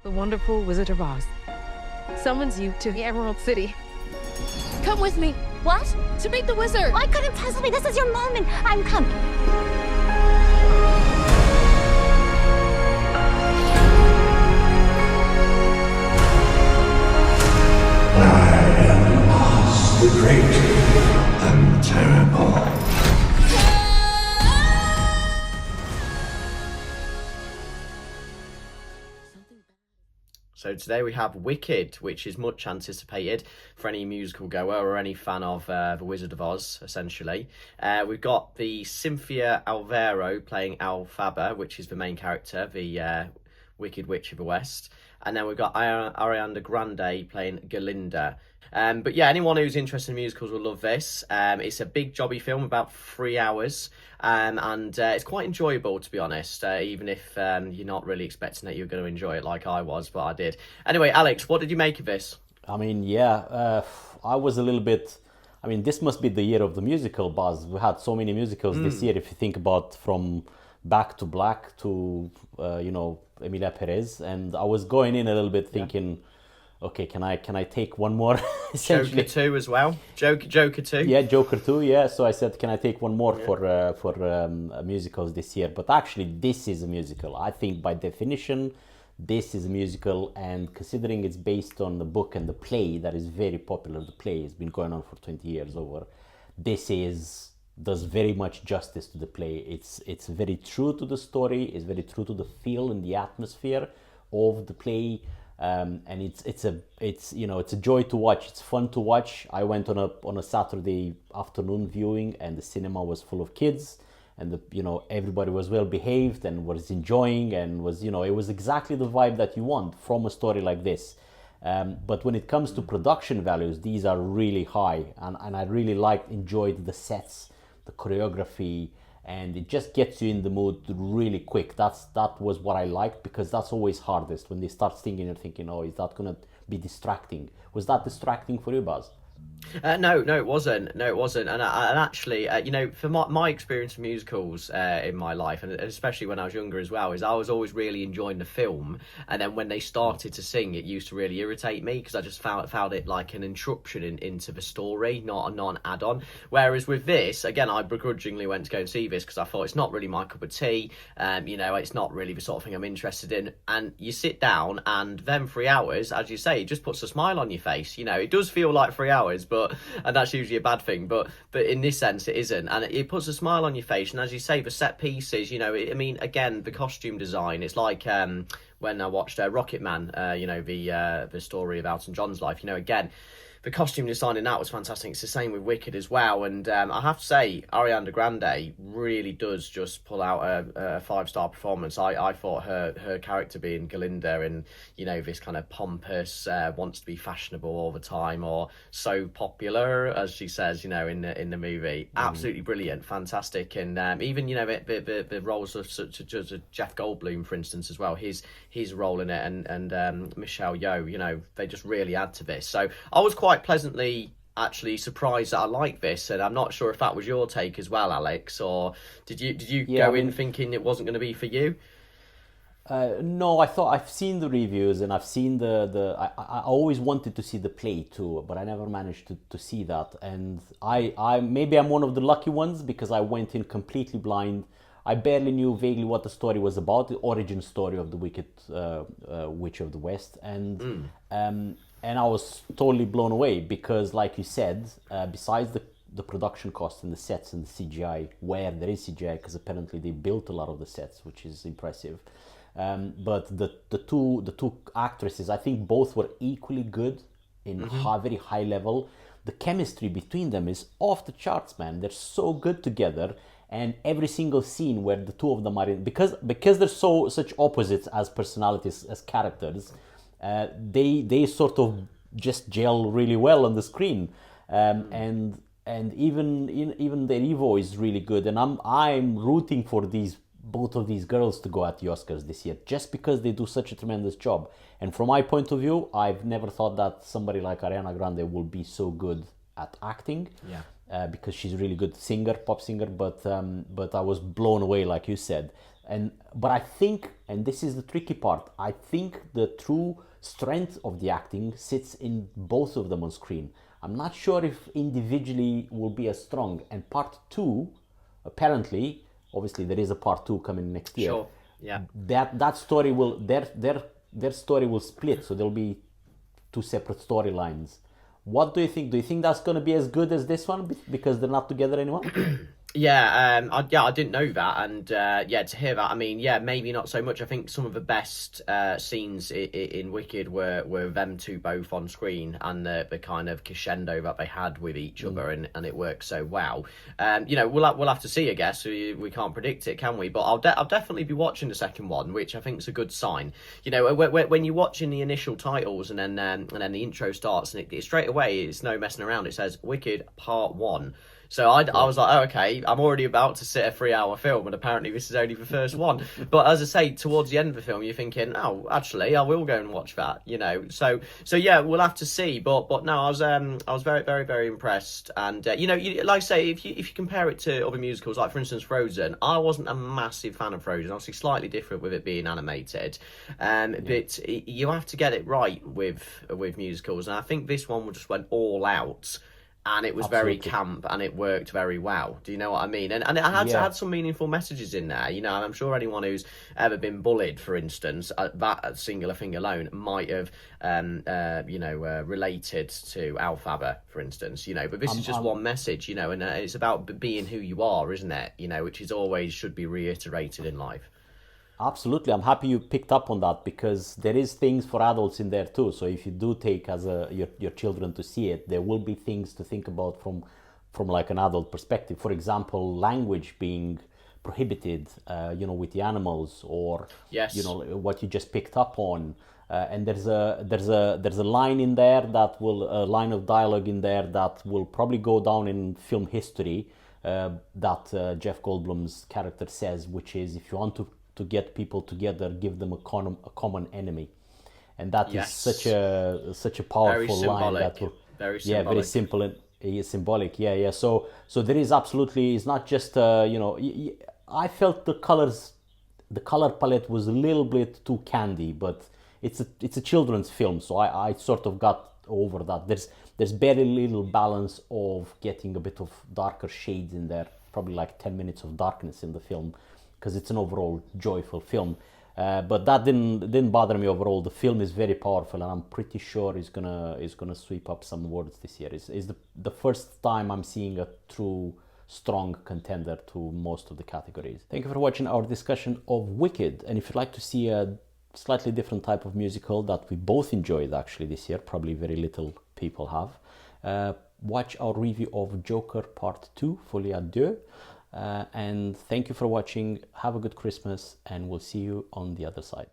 The wonderful Wizard of Oz summons you to the Emerald City. Come with me. What? To meet the wizard. Why couldn't possibly? This is your moment. I'm coming. I am Oz the Great and Terrible. So today we have Wicked, which is much anticipated for any musical goer or any fan of The Wizard of Oz, essentially. We've got the cynthiaerivo playing Elphaba, which is the main character, the Wicked Witch of the West. And then we've got Arianagrande playing Galinda. But yeah, anyone who's interested in musicals will love this. It's a big jobby film, about 3 hours. And it's quite enjoyable, to be honest, even if you're not really expecting that you're going to enjoy it like I was, but I did. Anyway, Alex, what did you make of this? I mean, yeah, I was a little bit... I mean, this must be the year of the musical buzz. We had so many musicals this year, if you think about from Back to Black to, Emilia Perez. And I was going in a little bit thinking... Okay, can I take one more? Joker 2 as well. Joker 2. Yeah, Joker 2. Yeah. So I said, can I take one more for musicals this year? But actually, this is a musical. I think by definition, this is a musical, and considering it's based on the book and the play that is very popular, the play has been going on for 20 years over. Does very much justice to the play. It's very true to the story. It's very true to the feel and the atmosphere of the play. And it's a joy to watch. It's fun to watch. I went on a Saturday afternoon viewing, and the cinema was full of kids, and everybody was well behaved and was enjoying, and was it was exactly the vibe that you want from a story like this. But when it comes to production values, these are really high, and I really enjoyed the sets, the choreography. And it just gets you in the mood really quick. That was what I liked, because that's always hardest when they start singing. You're thinking, oh, is that gonna be distracting? Was that distracting for you, Baz? No, it wasn't. And actually, for my experience of musicals in my life, and especially when I was younger as well, is I was always really enjoying the film. And then when they started to sing, it used to really irritate me, because I just found it like an interruption into the story, not an add-on. Whereas with this, again, I begrudgingly went to go and see this because I thought it's not really my cup of tea. It's not really the sort of thing I'm interested in. And you sit down, and then 3 hours, as you say, it just puts a smile on your face. It does feel like 3 hours. And that's usually a bad thing, but in this sense it isn't, and it puts a smile on your face. And as you say, the set pieces, again, the costume design, it's like when I watched Rocket Man, the story of Elton John's life, again, the costume design in that was fantastic. It's the same with Wicked as well. And I have to say, Arianagrande really does just pull out a 5-star performance. I thought her character being Galinda, and this kind of pompous, wants to be fashionable all the time, or so popular, as she says, in the movie, absolutely brilliant, fantastic. And even the roles of such as Jeff Goldblum, for instance, as well, his role in it, and Michelle Yeoh, they just really add to this. So I was quite pleasantly actually surprised that I like this, and I'm not sure if that was your take as well, Alex, or did you go in thinking it wasn't going to be for you? No, I thought I've seen the reviews, and I've seen I always wanted to see the play too, but I never managed to see that. And I maybe I'm one of the lucky ones, because I went in completely blind. I barely knew vaguely what the story was about, the origin story of the Wicked Witch of the West, and I was totally blown away, because, like you said, besides the production cost and the sets and the CGI, where there is CGI, because apparently they built a lot of the sets, which is impressive. But the two actresses, I think both were equally good in very high level. The chemistry between them is off the charts, man. They're so good together. And every single scene where the two of them are in, because they're such opposites as personalities, as characters, they sort of just gel really well on the screen. And even the Evo is really good. And I'm rooting for both of these girls to go at the Oscars this year, just because they do such a tremendous job. And from my point of view, I've never thought that somebody like Ariana Grande will be so good at acting. Yeah. Because she's a really good singer, pop singer, but I was blown away, like you said. But I think, and this is the tricky part, I think the true strength of the acting sits in both of them on screen. I'm not sure if individually will be as strong. And part 2, apparently, obviously there is a part 2 coming next year. Sure. Yeah. That story will their story will split, so there'll be 2 separate storylines. What do you think? Do you think that's going to be as good as this one because they're not together anymore? Yeah, I didn't know that, and to hear that, I mean, yeah, maybe not so much. I think some of the best scenes in Wicked were them two both on screen, and the kind of crescendo that they had with each other, and it worked so well. We'll have to see, I guess. We can't predict it, can we? But I'll definitely be watching the second one, which I think is a good sign. When you're watching the initial titles and then the intro starts, and it straight away, it's no messing around. It says Wicked Part 1. So I was like, oh, okay, I'm already about to sit a 3-hour film, and apparently this is only the first one. But as I say, towards the end of the film, you're thinking, oh, actually, I will go and watch that, So yeah, we'll have to see. But no, I was very, very, very impressed. And like I say, if you compare it to other musicals, like for instance Frozen, I wasn't a massive fan of Frozen. Obviously, slightly different with it being animated, but you have to get it right with musicals, and I think this one just went all out. And it was Absolutely. very camp, and it worked very well. Do you know what I mean? And it had some meaningful messages in there. And I'm sure anyone who's ever been bullied, for instance, that singular thing alone might have, related to Alfaba, for instance. But this is just one message. And it's about being who you are, isn't it? Which is always should be reiterated in life. Absolutely, I'm happy you picked up on that because there is things for adults in there too. So if you do take as your children to see it, there will be things to think about from like an adult perspective. For example, language being prohibited, with the animals, or yes. what you just picked up on. And there's a line in there a line of dialogue in there that will probably go down in film history. That Jeff Goldblum's character says, which is, if you want to get people together, give them a common enemy, and that is such a powerful line. That will, very symbolic. Very simple and symbolic. So there is absolutely. It's not just I felt the color palette was a little bit too candy, but it's a children's film, so I sort of got over that. There's very little balance of getting a bit of darker shades in there. Probably like 10 minutes of darkness in the film, because it's an overall joyful film. But that didn't bother me overall. The film is very powerful, and I'm pretty sure it's gonna sweep up some awards this year. It's the first time I'm seeing a true strong contender to most of the categories. Thank you for watching our discussion of Wicked. And if you'd like to see a slightly different type of musical that we both enjoyed actually this year, probably very little people have, watch our review of Joker Part 2, Folie à Deux. And thank you for watching. Have a good Christmas, and we'll see you on the other side.